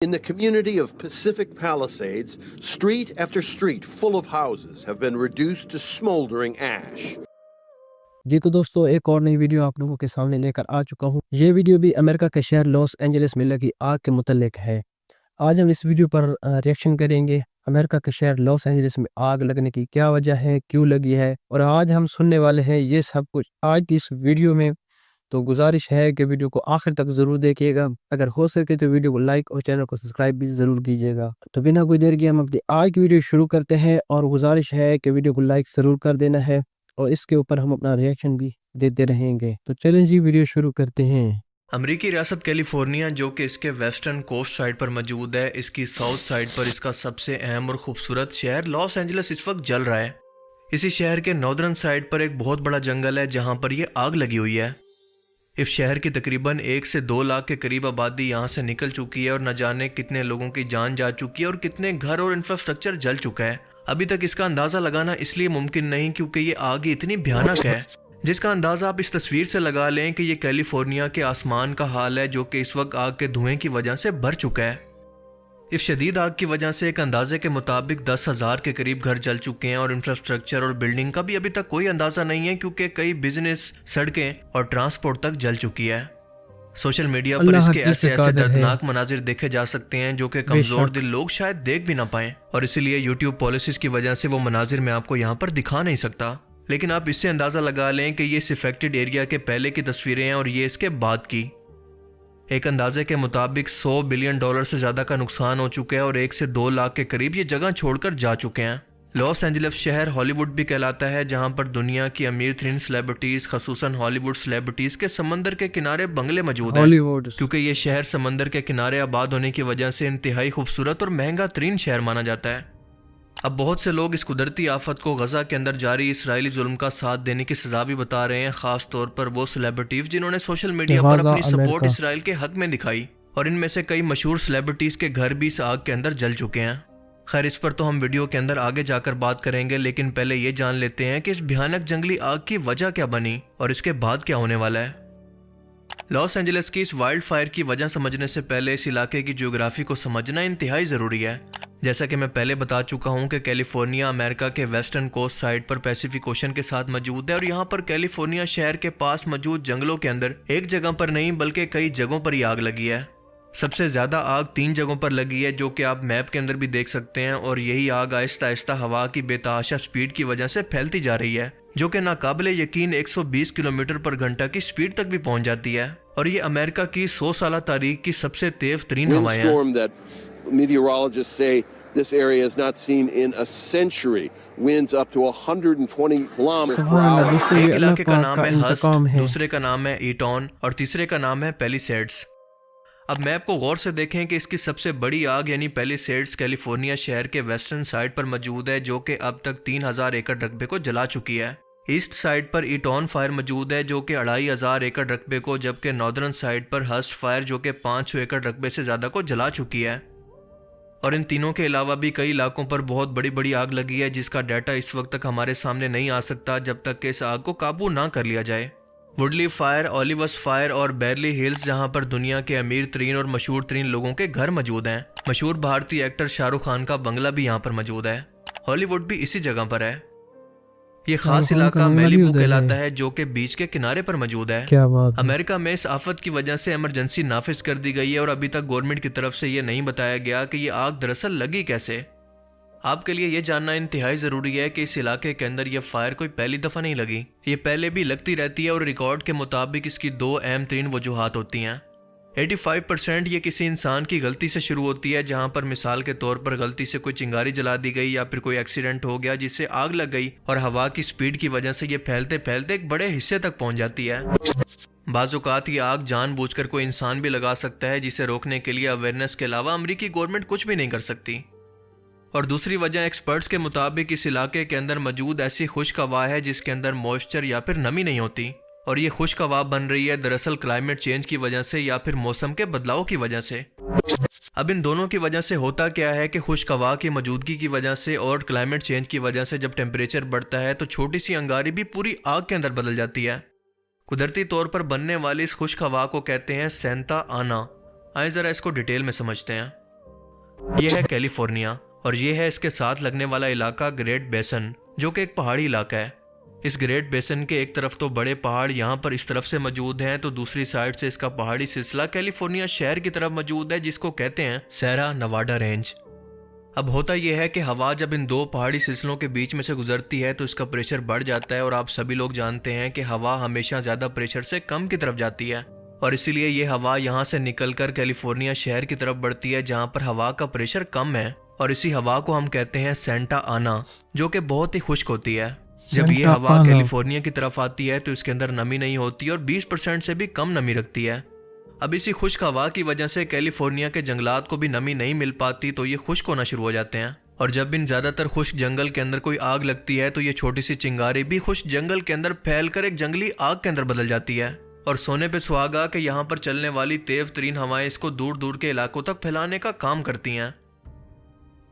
In the community of Pacific Palisades, street after street full of houses have been reduced to smoldering ash. जी तो दोस्तों एक और नई video आप लोगों के सामने लेकर आ चुका हूँ। ये वीडियो भी अमेरिका के शहर लॉस एंजलिस में लगी आग के मुतल्लिक है। आज हम इस वीडियो पर रिएक्शन करेंगे। अमेरिका के शहर लॉस एंजलिस में आग लगने की क्या वजह है, क्यों लगी है, और आज हम सुनने वाले हैं ये सब कुछ आज की इस वीडियो में। तो गुजारिश है कि वीडियो को आखिर तक ज़रूर देखिएगा। अगर हो सके तो वीडियो को लाइक और चैनल को सब्सक्राइब भी ज़रूर कीजिएगा। तो बिना कोई देर किए हम अपनी आज की वीडियो शुरू करते हैं और गुजारिश है कि वीडियो को लाइक ज़रूर कर देना है और इसके ऊपर हम अपना रिएक्शन भी देते रहेंगे। तो चलें जी वीडियो शुरू करते हैं। अमेरिकी रियासत कैलिफोर्निया जो कि इसके वेस्टर्न कोस्ट साइड पर मौजूद है, इसकी साउथ साइड पर इसका सबसे अहम और खूबसूरत शहर लॉस एंजलिस इस वक्त जल रहा है। इसी शहर के नॉर्दर्न साइड पर एक बहुत बड़ा जंगल है जहां पर ये आग लगी हुई है। इस शहर की तकरीबन 1 से 2 लाख के करीब आबादी यहाँ से निकल चुकी है और न जाने कितने लोगों की जान जा चुकी है और कितने घर और इंफ्रास्ट्रक्चर जल चुका है। अभी तक इसका अंदाज़ा लगाना इसलिए मुमकिन नहीं क्योंकि ये आग इतनी भयानक है, जिसका अंदाज़ा आप इस तस्वीर से लगा लें कि ये कैलिफोर्निया के आसमान का हाल है जो कि इस वक्त आग के धुएं की वजह से भर चुका है। इस शदीद आग की वजह से एक अंदाजे के मुताबिक 10,000 के करीब घर जल चुके हैं और इंफ्रास्ट्रक्चर और बिल्डिंग का भी अभी तक कोई अंदाजा नहीं है क्योंकि कई बिजनेस, सड़कें और ट्रांसपोर्ट तक जल चुकी है। सोशल मीडिया पर इसके ऐसे दर्दनाक मनाजिर देखे जा सकते हैं जो कि कमजोर दिल लोग शायद देख भी ना पाएं, और इसीलिए यूट्यूब पॉलिसीज की वजह से वो मनाजिर मैं आपको यहाँ पर दिखा नहीं सकता। लेकिन आप इससे अंदाजा लगा लें कि ये इस इफेक्टेड एरिया के पहले की तस्वीरें हैं और ये इसके बाद की। एक अंदाजे के मुताबिक $100 बिलियन से ज्यादा का नुकसान हो चुका है और 1 से 2 लाख के करीब ये जगह छोड़कर जा चुके हैं। लॉस एंजलिस शहर हॉलीवुड भी कहलाता है जहां पर दुनिया की अमीर तरीन सेलिब्रिटीज, खसूसन हॉलीवुड सेलिब्रिटीज के समंदर के किनारे बंगले मौजूद हैं, क्योंकि ये शहर समंदर के किनारे आबाद होने की वजह से इंतहाई खूबसूरत और महंगा तरीन शहर माना जाता है। अब बहुत से लोग इस कुदरती आफत को गजा के अंदर जारी इसराइली जुल्म का साथ देने की सजा भी बता रहे हैं, खास तौर पर वो सेलिब्रिटीज जिन्होंने सोशल मीडिया पर अपनी सपोर्ट इसराइल के हक में दिखाई, और इनमें से कई मशहूर सेलिब्रिटीज के घर भी इस आग के अंदर जल चुके हैं। खैर, इस पर तो हम वीडियो के अंदर आगे जाकर बात करेंगे, लेकिन पहले ये जान लेते हैं कि इस भयानक जंगली आग की वजह क्या बनी और इसके बाद क्या होने वाला है। लॉस एंजलिस की इस वाइल्ड फायर की वजह समझने से पहले इस इलाके की ज्योग्राफी को समझना इंतहाई ज़रूरी है। जैसा कि मैं पहले बता चुका हूं कि कैलिफोर्निया अमेरिका के वेस्टर्न कोस्ट साइड पर पैसिफिक ओशन के साथ मौजूद है और यहां पर कैलिफोर्निया शहर के पास मौजूद जंगलों के अंदर एक जगह पर नहीं बल्कि कई जगहों पर ही आग लगी है। सबसे ज़्यादा आग 3 जगहों पर लगी है जो कि आप मैप के अंदर भी देख सकते हैं, और यही आग आहिस्ता आहिस्ता हवा की बेतहाशा स्पीड की वजह से फैलती जा रही है जो कि नाकाबिले यकीन 120 किलोमीटर पर घंटा की स्पीड तक भी पहुंच जाती है, और ये अमेरिका की 100 साल तारीख की सबसे तेज तरीन हवाएं हैं। Meteorologists say this area is not seen in a century. Winds up to 120 kilometers per hour. एक इलाके का नाम है हस्ट, दूसरे का नाम है ईटॉन और तीसरे का नाम है पैलिसेड्स। अब मैप को गौर से देखें कि इसकी सबसे बड़ी आग यानी पैलिसेड्स कैलिफोर्निया शहर के वेस्टर्न साइड पर मौजूद है जो कि अब तक 3,000 एकड़ रकबे को जला चुकी है। ईस्ट साइड पर ईटॉन फायर मौजूद है जो कि 2,500 एकड़ रकबे को, जबकि नॉर्दर्न साइड पर हस्ट फायर जो कि 500 एकड़ रकबे से ज़्यादा को जला चुकी है। और इन तीनों के अलावा भी कई इलाकों पर बहुत बड़ी बड़ी आग लगी है जिसका डाटा इस वक्त तक हमारे सामने नहीं आ सकता जब तक कि इस आग को काबू ना कर लिया जाए। वुडली फायर, ओलिवस फायर और बेरली हिल्स जहां पर दुनिया के अमीर तरीन और मशहूर तरीन लोगों के घर मौजूद हैं। मशहूर भारतीय एक्टर शाहरुख खान का बंगला भी यहाँ पर मौजूद है। हॉलीवुड भी इसी जगह पर है। ये खास इलाका मैलिबू कहलाता है जो कि बीच के किनारे पर मौजूद है। अमेरिका में इस आफत की वजह से इमरजेंसी नाफिज कर दी गई है और अभी तक गवर्नमेंट की तरफ से ये नहीं बताया गया कि ये आग दरअसल लगी कैसे। आपके लिए ये जानना इंतहाई ज़रूरी है कि इस इलाके के अंदर यह फायर कोई पहली दफ़ा नहीं लगी, ये पहले भी लगती रहती है और रिकॉर्ड के मुताबिक इसकी 2 अहम तरीन वजूहात होती हैं। 85% ये किसी इंसान की गलती से शुरू होती है, जहां पर मिसाल के तौर पर गलती से कोई चिंगारी जला दी गई या फिर कोई एक्सीडेंट हो गया जिससे आग लग गई और हवा की स्पीड की वजह से ये फैलते फैलते एक बड़े हिस्से तक पहुंच जाती है। बाज़-औक़ात ये आग जानबूझकर कोई इंसान भी लगा सकता है जिसे रोकने के लिए अवेयरनेस के अलावा अमेरिकी गवर्नमेंट कुछ भी नहीं कर सकती। और दूसरी वजह एक्सपर्ट्स के मुताबिक इस इलाके के अंदर मौजूद ऐसी खुश्क हवा है जिसके अंदर मॉइस्चर या फिर नमी नहीं होती, और ये खुश्क हवा बन रही है दरअसल क्लाइमेट चेंज की वजह से या फिर मौसम के बदलाव की वजह से। अब इन दोनों की वजह से होता क्या है कि खुश्क हवा की मौजूदगी की वजह से और क्लाइमेट चेंज की वजह से जब टेम्परेचर बढ़ता है तो छोटी सी अंगारी भी पूरी आग के अंदर बदल जाती है। कुदरती तौर पर बनने वाली इस खुश्क हवा को कहते हैं सेंता आना। आइए ज़रा इसको डिटेल में समझते हैं। ये है कैलिफोर्निया और ये है इसके साथ लगने वाला इलाका ग्रेट बेसन, जो कि एक पहाड़ी इलाका है। इस ग्रेट बेसन के एक तरफ तो बड़े पहाड़ यहाँ पर इस तरफ से मौजूद हैं, तो दूसरी साइड से इसका पहाड़ी सिलसिला कैलिफोर्निया शहर की तरफ मौजूद है, जिसको कहते हैं सेरा नवाडा रेंज। अब होता यह है कि हवा जब इन दो पहाड़ी सिलसिलों के बीच में से गुजरती है तो इसका प्रेशर बढ़ जाता है, और आप सभी लोग जानते हैं कि हवा हमेशा ज़्यादा प्रेशर से कम की तरफ जाती है, और इसीलिए ये हवा यहाँ से निकलकर कैलिफोर्निया शहर की तरफ बढ़ती है जहाँ पर हवा का प्रेशर कम है, और इसी हवा को हम कहते हैं सेंटा आना, जो कि बहुत ही खुश्क होती है। जब ये हवा कैलिफोर्निया की तरफ आती है तो इसके अंदर नमी नहीं होती और 20% से भी कम नमी रखती है। अब इसी खुश्क हवा की वजह से कैलिफोर्निया के जंगलात को भी नमी नहीं मिल पाती, तो ये खुश्क होना शुरू हो जाते हैं, और जब इन ज़्यादातर खुश्क जंगल के अंदर कोई आग लगती है तो ये छोटी सी चिंगारी भी खुश्क जंगल के अंदर फैलकर एक जंगली आग के अंदर बदल जाती है, और सोने पे सुहागा कि यहाँ पर चलने वाली तेज तरीन हवाएं इसको दूर दूर के इलाकों तक फैलाने का काम करती हैं।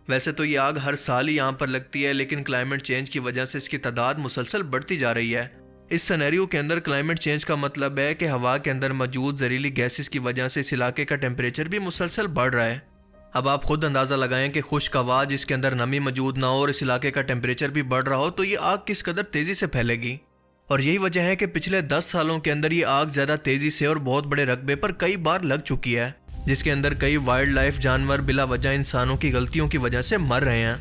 वैसे तो ये आग हर साल ही यहाँ पर लगती है, लेकिन क्लाइमेट चेंज की वजह से इसकी तादाद मुसलसल बढ़ती जा रही है। इस सिनेरियो के अंदर क्लाइमेट चेंज का मतलब है कि हवा के अंदर मौजूद जहरीली गैसेस की वजह से इस इलाके का टेम्परेचर भी मुसलसल बढ़ रहा है। अब आप खुद अंदाज़ा लगाएं कि खुश्क हवा जिसके अंदर नमी मौजूद ना हो और इस इलाके का टेम्परेचर भी बढ़ रहा हो तो ये आग किस कदर तेज़ी से फैलेगी। और यही वजह है कि पिछले 10 सालों के अंदर ये आग ज़्यादा तेज़ी से और बहुत बड़े रकबे पर कई बार लग चुकी है, जिसके अंदर कई वाइल्ड लाइफ जानवर बिला वजह इंसानों की गलतियों की वजह से मर रहे हैं।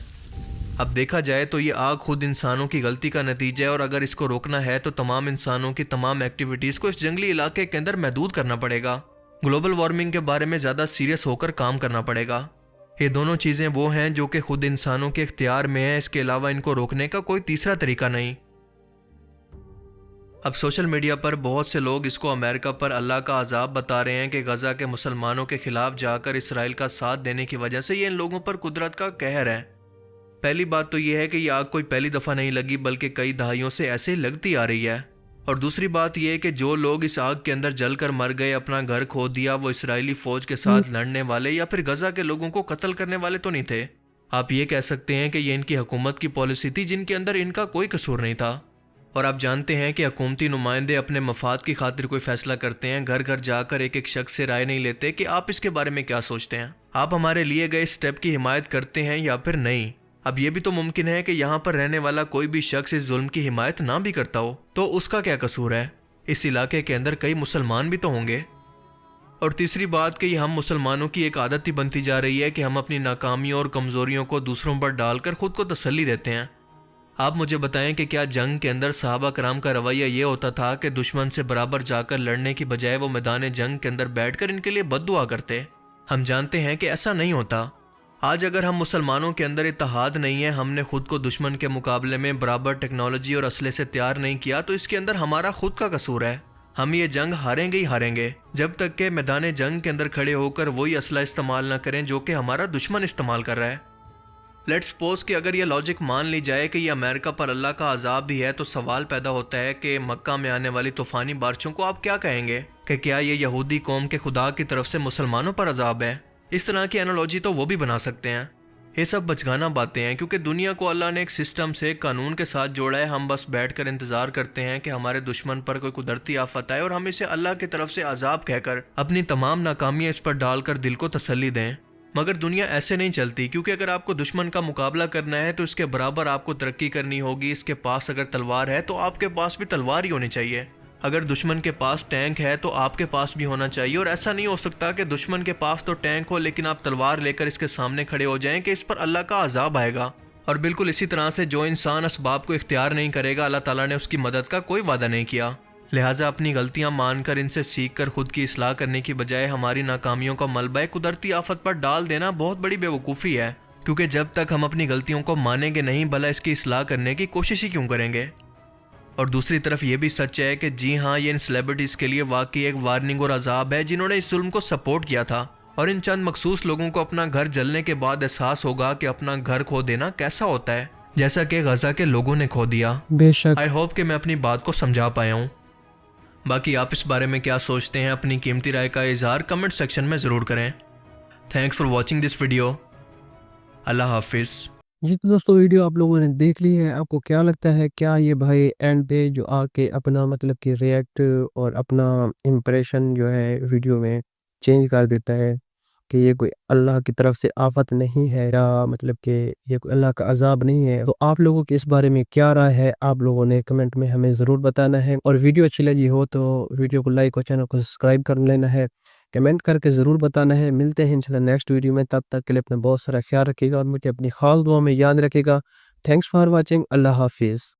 अब देखा जाए तो ये आग खुद इंसानों की गलती का नतीजा है, और अगर इसको रोकना है तो तमाम इंसानों की तमाम एक्टिविटीज़ को इस जंगली इलाके के अंदर महदूद करना पड़ेगा। ग्लोबल वार्मिंग के बारे में ज़्यादा सीरियस होकर काम करना पड़ेगा। ये दोनों चीज़ें वो हैं जो कि खुद इंसानों के इख्तियार में है, इसके अलावा इनको रोकने का कोई तीसरा तरीका नहीं। अब सोशल मीडिया पर बहुत से लोग इसको अमेरिका पर अल्लाह का अजाब बता रहे हैं कि गज़ा के मुसलमानों के खिलाफ जाकर इसराइल का साथ देने की वजह से ये इन लोगों पर कुदरत का कहर है। पहली बात तो यह है कि यह आग कोई पहली दफ़ा नहीं लगी, बल्कि कई दहाइयों से ऐसे ही लगती आ रही है। और दूसरी बात यह है कि जो लोग इस आग के अंदर जलकर मर गए, अपना घर खो दिया, वो इसराइली फ़ौज के साथ लड़ने वाले या फिर गज़ा के लोगों को कत्ल करने वाले तो नहीं थे। आप ये कह सकते हैं कि ये इनकी हुकूमत की पॉलिसी थी जिनके अंदर इनका कोई कसूर नहीं था। और आप जानते हैं कि हुकूमती नुमाइंदे अपने मफाद की खातिर कोई फैसला करते हैं, घर घर जाकर एक एक शख्स से राय नहीं लेते कि आप इसके बारे में क्या सोचते हैं, आप हमारे लिए गए स्टेप की हिमायत करते हैं या फिर नहीं। अब ये भी तो मुमकिन है कि यहाँ पर रहने वाला कोई भी शख्स इस जुल्म की हिमायत ना भी करता हो, तो उसका क्या कसूर है। इस इलाके के अंदर कई मुसलमान भी तो होंगे। और तीसरी बात कि हम मुसलमानों की एक आदत ही बनती जा रही है कि हम अपनी नाकामियों और कमज़ोरियों को दूसरों पर डालकर खुद को तसल्ली देते हैं। आप मुझे बताएं कि क्या जंग के अंदर सहाबा कराम का रवैया ये होता था कि दुश्मन से बराबर जाकर लड़ने की बजाय वो मैदान जंग के अंदर बैठकर इनके लिए बद्दुआ करते। हम जानते हैं कि ऐसा नहीं होता। आज अगर हम मुसलमानों के अंदर इत्तेहाद नहीं है, हमने खुद को दुश्मन के मुकाबले में बराबर टेक्नोलॉजी और असले से तैयार नहीं किया, तो इसके अंदर हमारा खुद का कसूर है। हम ये जंग हारेंगे ही हारेंगे जब तक के मैदान जंग के अंदर खड़े होकर वही असला इस्तेमाल ना करें जो कि हमारा दुश्मन इस्तेमाल कर रहा है। लेट्स सपोज कि अगर ये लॉजिक मान ली जाए कि ये अमेरिका पर अल्लाह का अजाब भी है, तो सवाल पैदा होता है कि मक्का में आने वाली तूफ़ानी बारिशों को आप क्या कहेंगे कि क्या ये यहूदी कौम के खुदा की तरफ से मुसलमानों पर अजाब है। इस तरह की एनालॉजी तो वो भी बना सकते हैं। ये सब बचगाना बातें हैं, क्योंकि दुनिया को अल्लाह ने एक सिस्टम से, कानून के साथ जोड़ा है। हम बस बैठकर इंतज़ार करते हैं कि हमारे दुश्मन पर कोई कुदरती आफत आए और हम इसे अल्लाह की तरफ से अजाब कहकर अपनी तमाम नाकामियाँ इस पर डालकर दिल को तसल्ली दें। मगर दुनिया ऐसे नहीं चलती, क्योंकि अगर आपको दुश्मन का मुकाबला करना है तो इसके बराबर आपको तरक्की करनी होगी। इसके पास अगर तलवार है तो आपके पास भी तलवार ही होनी चाहिए। अगर दुश्मन के पास टैंक है तो आपके पास भी होना चाहिए। और ऐसा नहीं हो सकता कि दुश्मन के पास तो टैंक हो लेकिन आप तलवार लेकर इसके सामने खड़े हो जाएं कि इस पर अल्लाह का अजाब आएगा। और बिल्कुल इसी तरह से जो इंसान असबाब को इख्तियार नहीं करेगा, अल्लाह ताला ने उसकी मदद का कोई वादा नहीं किया। लिहाजा अपनी गलतियां मानकर इनसे सीखकर खुद की इस्लाह करने की बजाय हमारी नाकामियों का मलबा कुदरती आफत पर डाल देना बहुत बड़ी बेवकूफ़ी है। क्योंकि जब तक हम अपनी गलतियों को मानेंगे नहीं, भला इसकी इस्लाह करने की कोशिश ही क्यों करेंगे। और दूसरी तरफ ये भी सच है कि जी हाँ, ये इन सेलिब्रिटीज़ के लिए वाकई एक वार्निंग और अजाब है जिन्होंने इस जुल्म को सपोर्ट किया था। और इन चंद मखसूस लोगों को अपना घर जलने के बाद एहसास होगा कि अपना घर खो देना कैसा होता है, जैसा कि गजा के लोगों ने खो दिया। बेशक। आई होप कि मैं अपनी बात को समझा पाया हूँ। बाकी आप इस बारे में क्या सोचते हैं, अपनी कीमती राय का इजहार कमेंट सेक्शन में ज़रूर करें। Thanks for watching this video. Allah हाफिज़। जी तो दोस्तों, वीडियो आप लोगों ने देख ली है। आपको क्या लगता है, क्या ये भाई एंड पे जो आके अपना मतलब कि रिएक्ट और अपना इम्प्रेशन जो है वीडियो में चेंज कर देता है कि ये कोई अल्लाह की तरफ से आफत नहीं है या मतलब कि ये कोई अल्लाह का अजाब नहीं है। तो आप लोगों की इस बारे में क्या राय है, आप लोगों ने कमेंट में हमें ज़रूर बताना है। और वीडियो अच्छी लगी हो तो वीडियो को लाइक और चैनल को सब्सक्राइब कर लेना है, कमेंट करके ज़रूर बताना है। मिलते हैं इंशाल्लाह नेक्स्ट वीडियो में, तब तक के लिए अपना बहुत सारा ख्याल रखिएगा और मुझे अपनी खास दुआ में याद रखिएगा। Thanks for watching. अल्लाह हाफिज़।